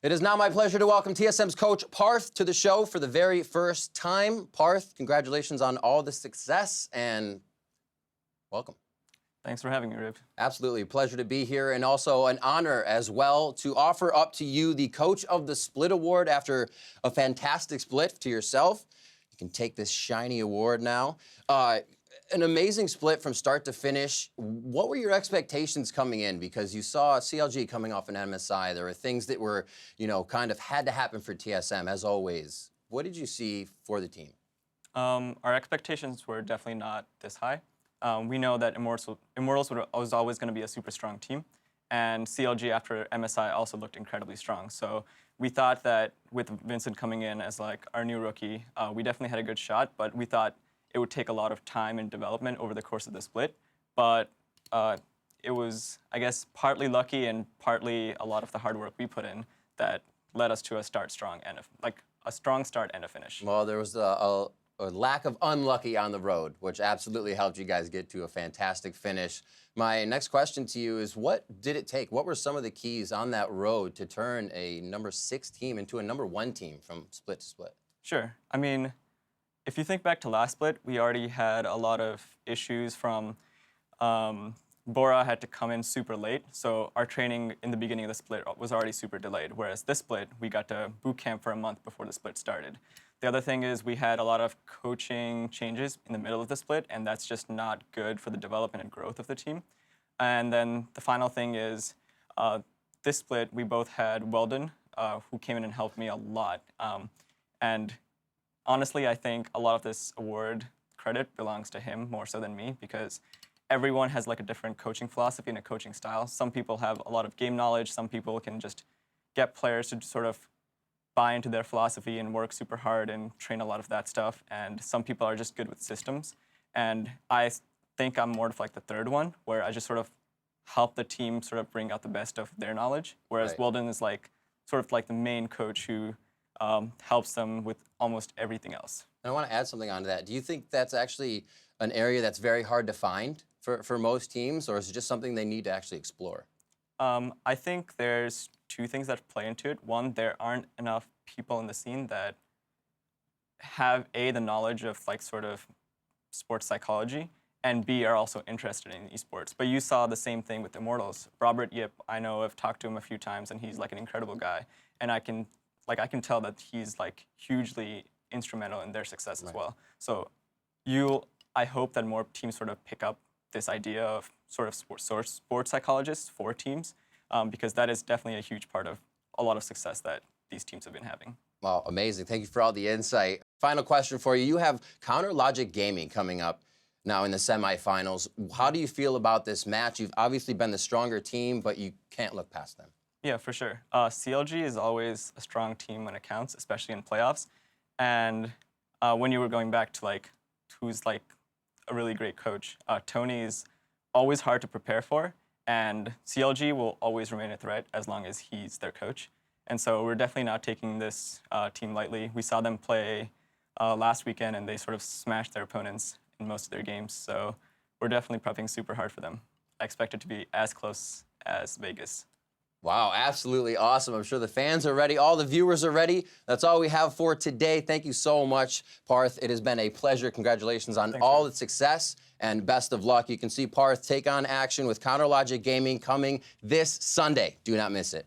It is now my pleasure to welcome TSM's coach, Parth, to the show for the very first time. Parth, congratulations on all the success and welcome. Thanks for having me, Rib. Absolutely, pleasure to be here, and also an honor as well to offer up to you the Coach of the Split Award after a fantastic split to yourself. You can take this shiny award now. An amazing split from start to finish. What were your expectations coming in? Because you saw CLG coming off an MSI. There were things that were, kind of had to happen for TSM, as always. What did you see for the team? Our expectations were definitely not this high. We know that Immortals was always going to be a super strong team, and CLG after MSI also looked incredibly strong. So we thought that with Vincent coming in as like our new rookie, we definitely had a good shot, but we thought it would take a lot of time and development over the course of the split. But it was, I guess, partly lucky and partly a lot of the hard work we put in that led us to a strong start and a finish. Well, there was a lack of unlucky on the road, which absolutely helped you guys get to a fantastic finish. My next question to you is, what did it take? What were some of the keys on that road to turn a number 6 team into a number 1 team from split to split? Sure. I mean, if you think back to last split, we already had a lot of issues from Bora had to come in super late, so our training in the beginning of the split was already super delayed, whereas this split, we got to boot camp for a month before the split started. The other thing is we had a lot of coaching changes in the middle of the split, and that's just not good for the development and growth of the team. And then the final thing is this split, we both had Weldon, who came in and helped me a lot. And honestly, I think a lot of this award credit belongs to him more so than me, because everyone has like a different coaching philosophy and a coaching style. Some people have a lot of game knowledge. Some people can just get players to sort of buy into their philosophy and work super hard and train a lot of that stuff. And some people are just good with systems. And I think I'm more of like the third one, where I just sort of help the team sort of bring out the best of their knowledge. Whereas Right. Weldon is like sort of like the main coach who helps them with almost everything else. And I want to add something onto that. Do you think that's actually an area that's very hard to find for most teams, or is it just something they need to actually explore? I think there's 2 things that play into it. One, there aren't enough people in the scene that have A, the knowledge of like sort of sports psychology, and B, are also interested in esports. But you saw the same thing with Immortals. Robert Yip, I know, I've talked to him a few times, and he's like an incredible guy. And I can tell that he's like hugely instrumental in their success as well. So I hope that more teams sort of pick up this idea of sort of sports psychologists for teams, because that is definitely a huge part of a lot of success that these teams have been having. Wow, amazing. Thank you for all the insight. Final question for you. You have Counter Logic Gaming coming up now in the semifinals. How do you feel about this match? You've obviously been the stronger team, but you can't look past them. Yeah, for sure. CLG is always a strong team when it counts, especially in playoffs. And when you were going back to like who's like a really great coach, Tony's always hard to prepare for, and CLG will always remain a threat as long as he's their coach. And so we're definitely not taking this team lightly. We saw them play last weekend, and they sort of smashed their opponents in most of their games. So we're definitely prepping super hard for them. I expect it to be as close as Vegas. Wow, absolutely awesome. I'm sure the fans are ready. All the viewers are ready. That's all we have for today. Thank you so much, Parth. It has been a pleasure. Congratulations on all the success, and best of luck. You can see Parth take on action with Counter Logic Gaming coming this Sunday. Do not miss it.